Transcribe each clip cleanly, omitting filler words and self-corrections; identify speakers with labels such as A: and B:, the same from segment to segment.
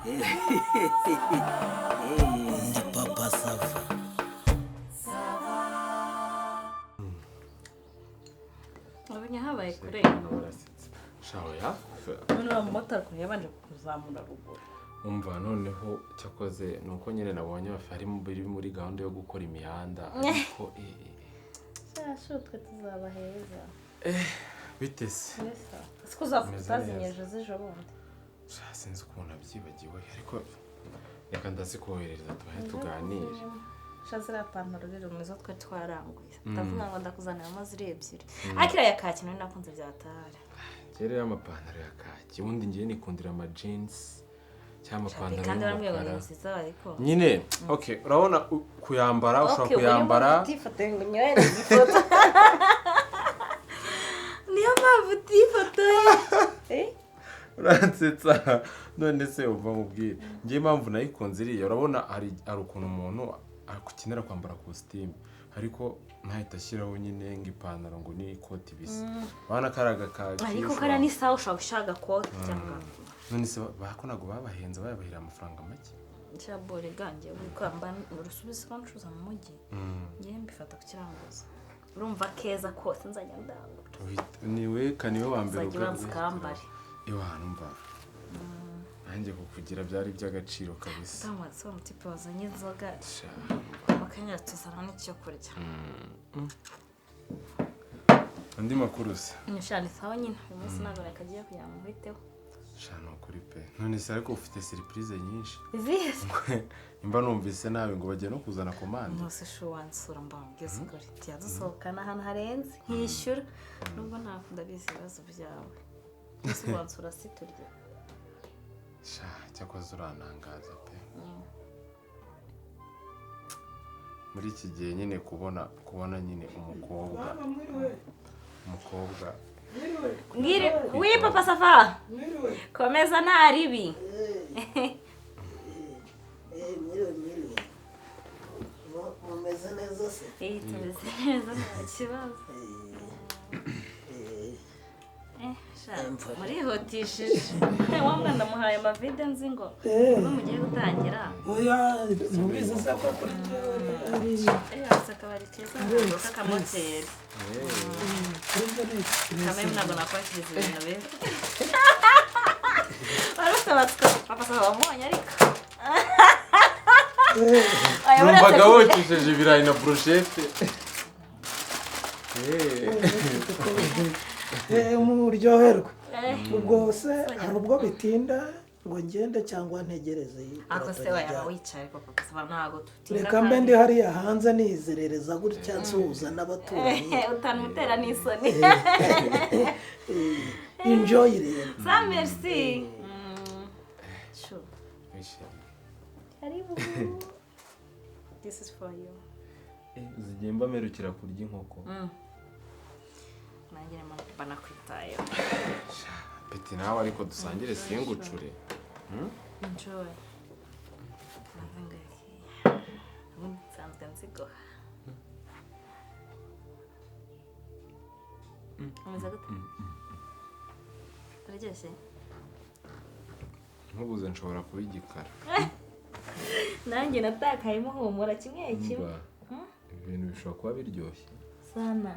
A: Ndi papa sava.
B: Abanya habaye kure.
C: Shaho ya?
B: None umumotari ko yabanje kuzamura ruguru.
C: Umva noneho cyakoze nuko nyene nabonye bafari muri gahunda yo gukora imihanda ariko
B: Cyashutwe tuzaba heza.
C: bitese.
B: Nesa. Sikuza kutazinyeje z'ijorondi.
C: Sinzi ukuntu abyibagiwe ariko reka ndazikohereza tubahe tuganire.
B: Shazira pantaro rero muzo twe twaranguye. Ndavuga ngo ndakuzanira amaziri ebyiri. Akira ya kaki none nakunze byatara.
C: Kere amapantaro ya kaki ubundi ngiye nikundira ama jeans cyangwa amapantaro
B: kandi bamwe banisiza ariko.
C: Nyine okay urabona kuyambara ushobora kuyambara.
B: Tifate ngo nyohere ifoto. Niyo mpamvu tifotoye.
C: Uransetsa none se uva mubwire ngiye impamvu nayikunze iriya urabona ari ukuntu umuntu akukenera kwambara costume ariko ntahita ashyiraho nyine ng'ipantaro ngo ni ikoti bisa bana karaga kaki
B: ariko kara ni sawa ushaka gushaka koti cyangwa
C: none se bakonago babahenze bayabahira amafaranga make
B: cyabore gange kwamba urusubise kwancuza mu mujyi ngiye mbifata ku kiranguza urumva keza kose nzajya ndangura
C: niwe kaniwe wambere
B: ukambare
C: Iwa numva nanjye kukugira byari by'agaciro kabisa
B: tamwa so mutipe wazanye inzoga makanya tuzana n'icyo kurya
C: andi makuru se
B: nishani sawa nyine uyu munsi ntabwo nakagiye kugira ngo mwiteho
C: shano kuri pe none se ariko ufite surprise nyinshi
B: izihe
C: imba numvise nawe ngo bagiye no kuzana komande
B: nose sho wansura mbambwiza ukuri tiyadusohokana ahantu harenze nkishyura nubwo nakunda bizi ibibazo byawe ese wansura siturye
C: sha cyakoze uranangaza pe muri iki gihe nyine kubona nyine umukobwa
B: ngire wi papa safa komeza ntaribi
A: Mwiriwe. Mumeze neza se?
B: tumeze neza nta kibazo murihotishije wa mwana muhaye amavide nzi ngo ubu mugiye gutangira
A: Oya mubizi se ko
B: akabari keza k'akamoteri kamwe ntabwo nakwakiriza ibintu beza warutabatswe papa saba wamubonye ariko
C: numvaga wokesheje ibirayi na brochette
A: muryoherwa ubwo se hari ubwo bitinda ngo ngende cyangwa ntegereze
B: ako se wayaba wicaye papa saba ntago tutinda
A: reka mbe ndi hariya hanze nizerereza gutya nsuhuza n'abaturanyi
B: utanutera n'isoni
A: enjoy rero
B: sa merci karibu this is for you
C: zigimba merukira kurya inkoko
B: nanjye banakwitaye
C: peti nawe ariko dusangire singucure
B: enjoy nsanzwe nzigoha umeze gute uraryoshye
C: nkubuze nshobora kuba igikara
B: nanjye natakayemo humura kimwe kimwe
C: ibintu bishobora kuba biryoshye
B: sana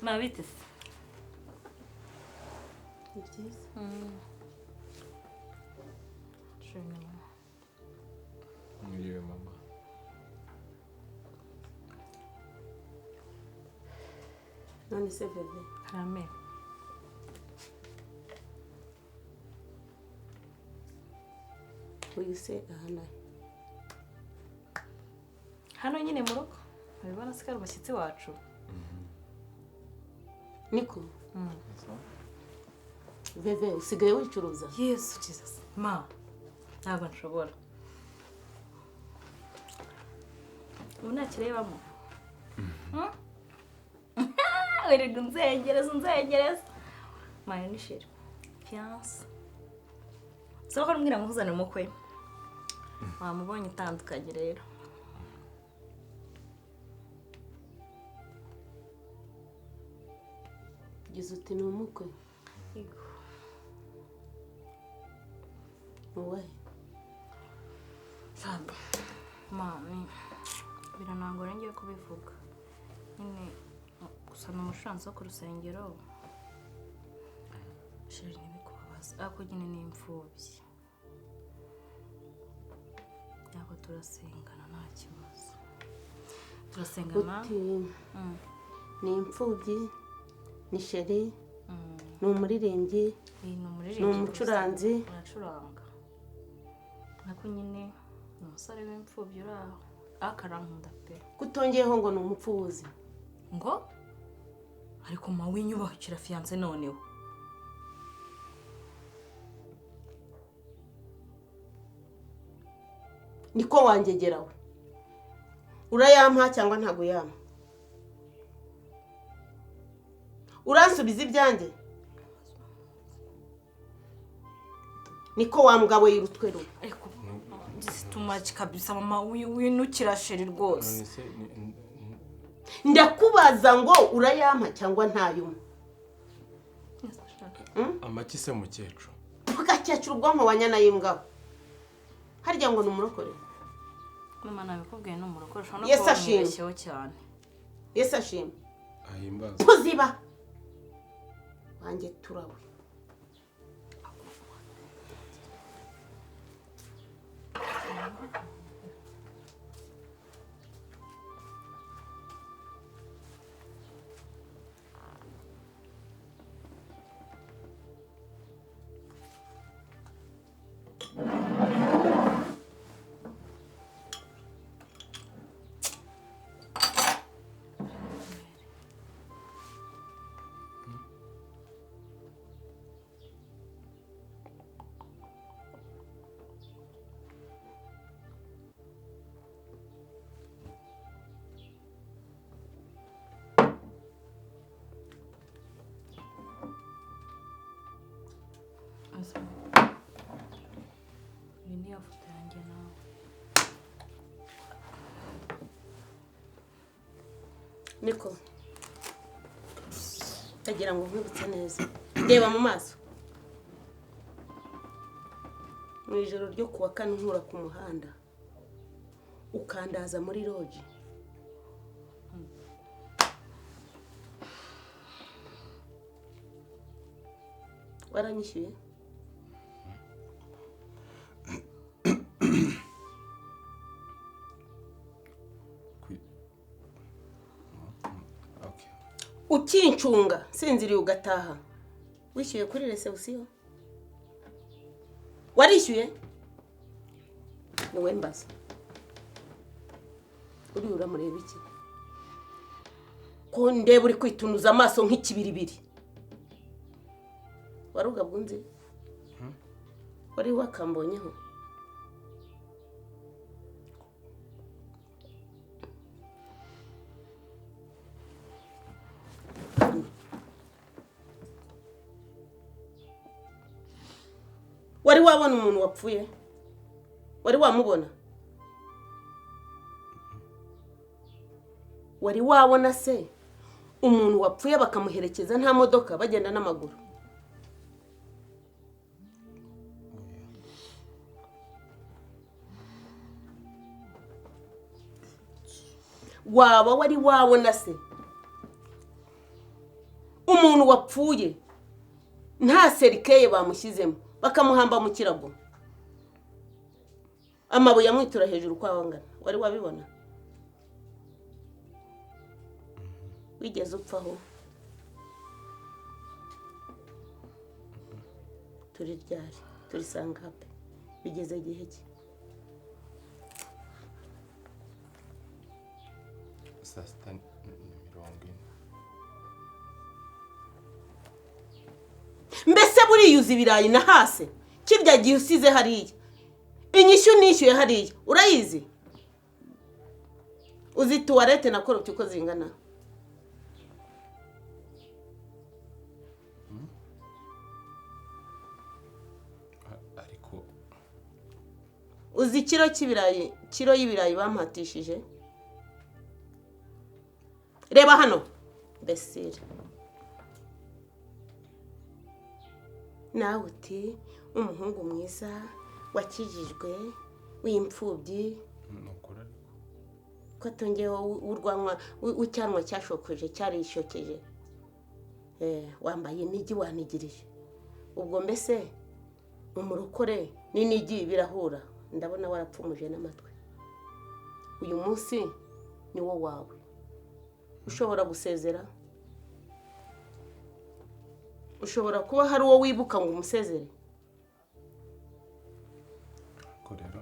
B: mama bite se ibyiza
C: mwiriwe mama
D: none se bebe
B: amen
D: uyu se
B: hano nyine mu rugo urabona se ko ari umushyitsi wacu
D: niko bebe usigaye wicuruza
B: yesu jesus ma ntabwo nshobora ubu ntakirebamo wirirwa unzengereza mayo nishira fiyanse soko mbwira ngo uzane umukwe wamubonye utandukanye rero
D: ugize uti ni umukwe
B: Yego.
D: wowe
B: Mami, biranangora ngiye kubivuga. Nyine gusa ni umushansi wo ku rusengero. Sheri ntibikubabaza. Ariko nyine ni imfubyi. Yaba turasengana nta kibazo. Turasengana.
D: uti ni imfubyi ni sheri ni umuririmbyi ni umucuranzi
B: aracuranga. Nako nyine ni umusore w'imfubyi uri aho. Akarankunda pe.
D: kutongeyeho ngo ni umupfubuzi
B: Ngo ariko mawe inyubakira fiance noneho.
D: niko wangegerawe urayampa cyangwa ntago yampa uransubiza ibyanjye niko wa mugabo y'urutwe rumwe
B: Ariko this is too much kabisa mama winukira sheri rwose.
C: none se
D: ndakubaza ngo urayampa cyangwa ntayumpa
C: amaki se mukecuru
D: ugakecura ubwonko wanyana y'imbwa harya ngo ni umurokore
B: Mama nabikubwiye no murukoresha no
D: Yes, ashimwe.
B: kubeshyeho cyane.
D: Yesu ashimwe
C: ahimbaza
D: kuziba wanjye turawe
B: Iyi ni foto yanjye nawe.
D: niko ndagira ngo nkwibutse neza reba mu maso mu ijoro ryo kuwa kane nkura ku muhanda ukandaza muri loji waranyishyuye
C: okay
D: ukincunga sinziriye ugataha wishyuye kuri reception warishyuye niwe mbaza uri uramureba iki ko ndeba uri kwitunuza amaso nk'ikibiribiri warugabwa unzi wari wakambonyeho wari wabona umuntu wapfuye wari wamubona wari wabona se umuntu wapfuye bakamuherekeza nta modoka bagenda n'amaguru waba wari wabona se umuntu wapfuye nta serikeye bamushyizemo bakamuhamba mu kirago amabuye amwitura hejuru kwa wangana wari wabibona wigeze upfaho turi ryari turi sangape bigeze gihe ki
C: saa sita na 40
D: mbese buriyuza ibirayi na hasi kirya gihe usize hariya inyishyu nishyuye hariya urayizi uzi tuwarete na korupti uko zingana
C: ariko
D: uzi kiro y'ibirayi bampatishije reba hano besire nawe uti umuhungu mwiza wakijijwe w'imfubyi ko atongeho urwanwa w'icyanwa cyashokoje cyarishokeje wambaye inigi wanigirije ubwo mbese umurokore n'inigi birahura ndabona warapfumuje n'amatwi uyu munsi ni wo wawe ushobora gusezera ushobora kuba hari uwo wibuka ngo umusezere
C: korera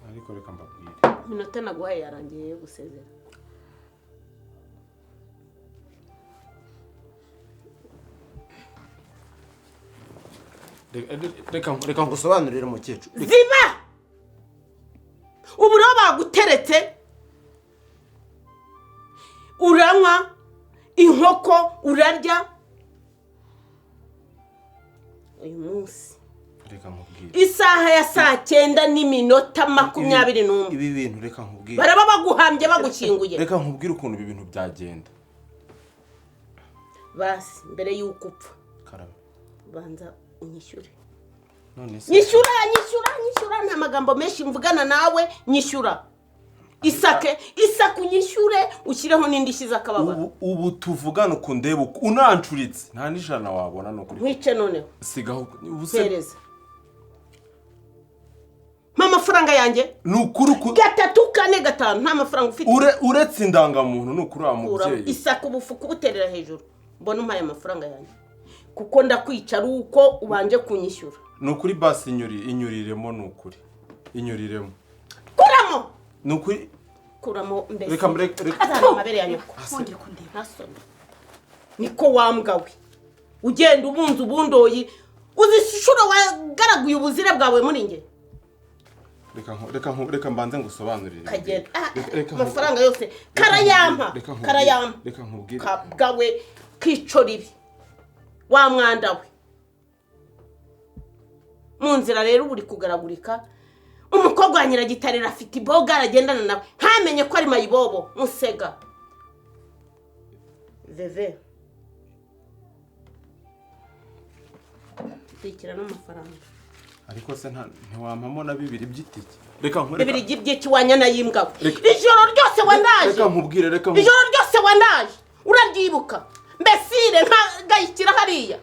C: ariko reka mbabwire
D: minota naguhaye yarangiye yo gusezera
C: reka ngusobanurire mukecuru
D: ziba ubu rero baguteretse uranywa inkoko urarya uyu munsi
C: reka nkubwire
D: isaha ya 9:21
C: ibi bintu reka nkubwire
D: baraba baguhambye bagukinguye
C: reka nkubwire ukuntu ibi bintu byagenda
D: basi mbere y'uko upfa
C: karame
D: banza unyishyure
C: none se
D: nyishyura nta magambo menshi mvugana nawe nyishyura isake unyishyure ushyireho n'indishyi z'akababaro
C: ubu tuvugana ukundeba unancuritse nta n'ijana wabona no kuri
D: nkwice noneho
C: sigaho
D: sereza mpa amafaranga yanjye
C: ni ukuri
D: 3 4 5 nta mafaranga ufite
C: uretse indangamuntu ni ukuri wa mubyeyi
D: isaka ubufuku buterera hejuru mbona umpaye amafaranga yanjye kuko ndakwica ari uko ubanje kunyishyura
C: ni ukuri basi inyuriremo ni ukuri inyuriremo
D: kuramo
C: ni ukuri
D: kuramo mbese
C: reka
D: azana amabere ya nyoko
B: Ongera kundeba.
D: ntasoni niko wambwawe ugenda ubunze ubundoyi uzishura wagaraguye ubuzire bwawe muri nge
C: reka mbanze ngusobanurire
D: kagenda amafaranga yose karayampa
C: reka nkubwire
D: kabwawe kwicora ibi wa mwanda we mu nzira rero uri kugaragurika umukobwa wa nyiragitarira afite iboga aragendana nawe ntamenye ko ari mayibobo musega veve dikira n'amafaranga
C: ariko se ntiwampamo na 2 by'itike reka
D: bibiri by'iki wanyana yimbwa ijoro ryose wandaje
C: reka nkubwire
D: ijoro ryose wandaje urabyibuka mbesire nkagayikira hariya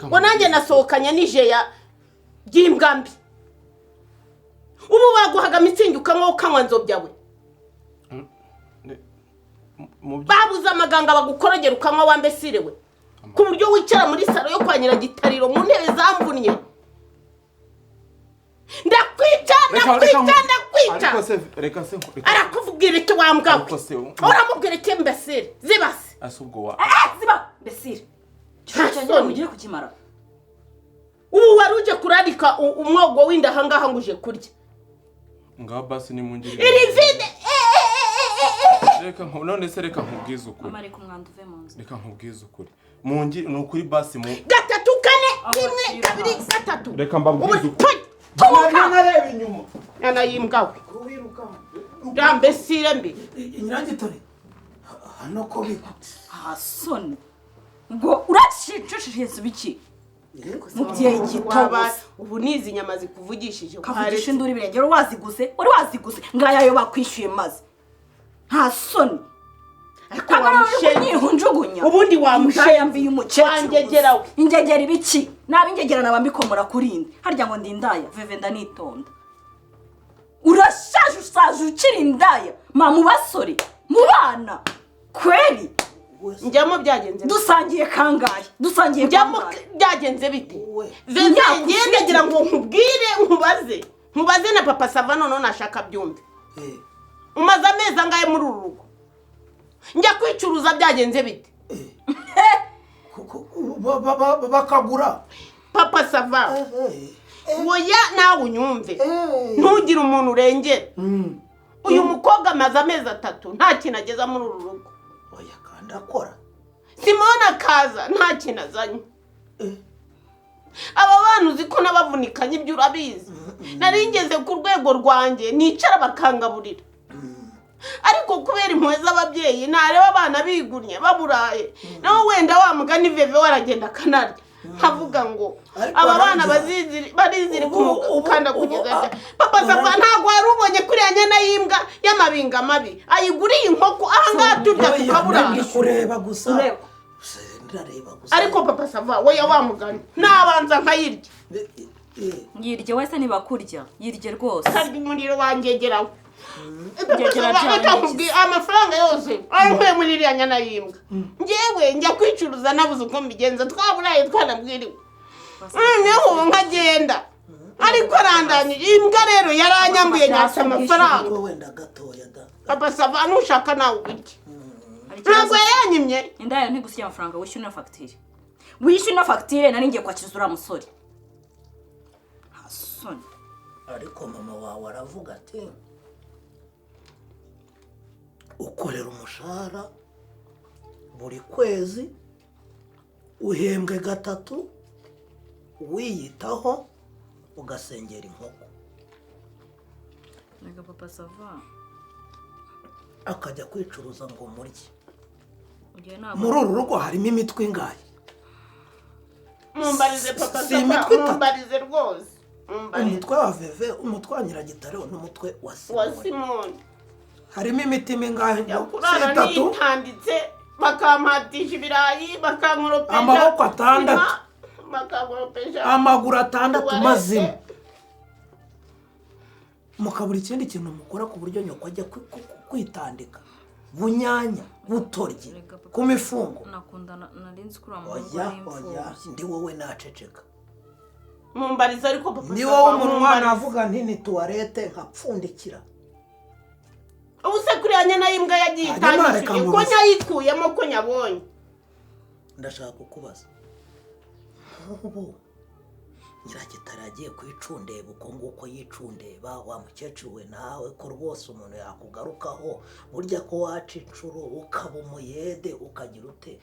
D: ngo nanjye nasohokanye nijeya by'imbwambi ubu baguhaga mitsingi ukanywa ukanywa nzobyawe babuze amaganga bagukorogera ukanywa wambesire we ku buryo wicara muri salo yo kwa nyiragitariro mu ntebe zamvunnye ndakwica
C: reka se
D: arakuvubwira iki wambwawe uramubwira iki mbesire zibase
C: asubwo wa
B: ziba mbesire cyangwa mugire kukimara
D: ubu wari uje kurarika umwogo w'inda hangaha ngo uje kurya
C: ngaho basi ni mungire
D: iri vide
C: reka reka nkubwize ukuri
B: amare ku mwanda uve mu nzu
C: reka nkubwize ukuri mungire ni ukuri basi mu
D: 3 4 1 2 3
C: reka mbabwize ukuri
A: nareba inyuma
D: yana yimbwawe ndambesire mbi
A: nyiragitore hano ko bikutse
B: hasoni ngo urashishije biki mubyeyi gitaba
D: ubu nizi nyama zikuvugishije
B: kavugisha induri birengero waziguze ngayayo bakwishyuye maze hasoni
D: ariko wamushenye
B: hunjugunya
D: ubundi
B: wamushayambiye umukecuru
D: wangegerawe
B: ingegera ibiki nabingegera nababikomora kurindi harya ngo ndindaya veve ndanitonda urashaje usaje ukiri indaya mu basore mu bana kweli
D: njyamo byagenze
B: dusangiye kangahe
D: njyamo byagenze bite veve ngendagira ngo nkubwire nkubaze na papa SAVA none nashaka byumve umaze amezi angahe muri uru rugo njya kwicuruza byagenze bite
A: bakagura
D: papa SAVA woya nawe unyumve ntugire umuntu urengera uyu mukobwa amaze amezi 3 nta kintu ageza muri uru rugo
A: oya kandi akora
D: simona kaza nta kintu azanye aba bantu uzi ko nabavunikanye ibyo urabizi nari ngeze ku rwego rwanjye nicara bakangaburira ariko kubera impuhwe z'ababyeyi ntareba abana bigunnye baburaye nawe wenda wa mugani veve waragenda akanarya havuga ngo aba bana bariziri kumukanda kugeza papa Sava ntabwo wari ubonye kuriya nyana y'imbwa y'amabinga mabi ayiguriye inkoko ahangaha turya tukaburara
A: kureba gusa
D: ariko papa Sava we wa mugani nabanza nkayirya
B: yirye wese ntibakurya yirye rwose
D: kandi umuriro wangegeraho amafaranga yose avuye muri iriya nyana y'imbwa ngewe njya kwicuruza nabuze uko mbigenza twaburaye twanabwiriwe noneho nkagenda ariko arandanyije imbwa rero yaranyambuye nyasa amafaranga papa Sava nushaka nawe ubirye ntabwo yanyimye
B: indayo ntigusiye amafaranga wishyura na fagitire wishyura na fagitire nari ngiye kwakiriza uriya musore hasoni
A: ariko mama wawe aravuga ati ukorera umushahara buri kwezi uhembwe 3 wiyitaho ugasengera inkoko
B: nega papa Sava
A: akajya kwicuruza ngo murye
B: muri
A: uru rugo harimo imitwe ingahe
D: mumbarize papa Sava mumbarize rwose
A: umutwe wa veve umutwe wa nyiragitare n'umutwe wa
D: Simoni
A: harimo imitima ingahe
D: kurara nitanditse bakampatisha ibirayi bakankoropesha
A: amaboko 6
D: bakankoropesha
A: amaguru 6 mazima mukabura ikindi kintu mukora ku buryo nyoko ajya kwitandika bunyanya butoryi ku mifungo
B: nakundana narinzi kuri
A: oya ndi wowe naceceka
D: mumbarize ariko papa
A: ndi wowe umunwa avuga nti ni toilette nkapfundikira
D: ubuse kuriya nyana y'imbwa yagiye itangishije ko nyayikuyemo ko nyabonye
A: ndashaka kukubaza ubu nyiragitare agiye kwicundeba uko nguko yicundeba wa mukecuru we nawe ko rwose umuntu yakugarukaho burya ko waca incuro ukaba umuyede ukagira ute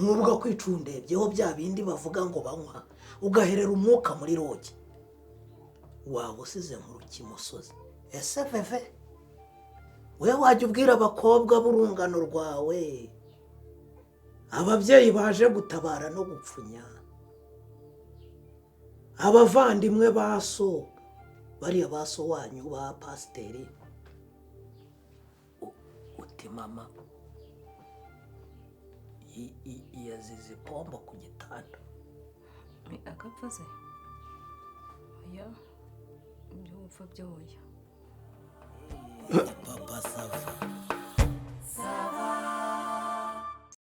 A: nk'ubwo kwicundebyeho bya bindi bavuga ngo banywa ugaherera umwuka muri rogi waba usize nk'urukimusozi ese veve we wajya ubwira abakobwa b'urungano rwawe ababyeyi baje gutabara no gupfunya abavandimwe baso bariya baso wanyu ba pasiteri uti mama yazize pombo ku gitanda
B: agapfa se oya ibyo upfa byoya
A: papa Sava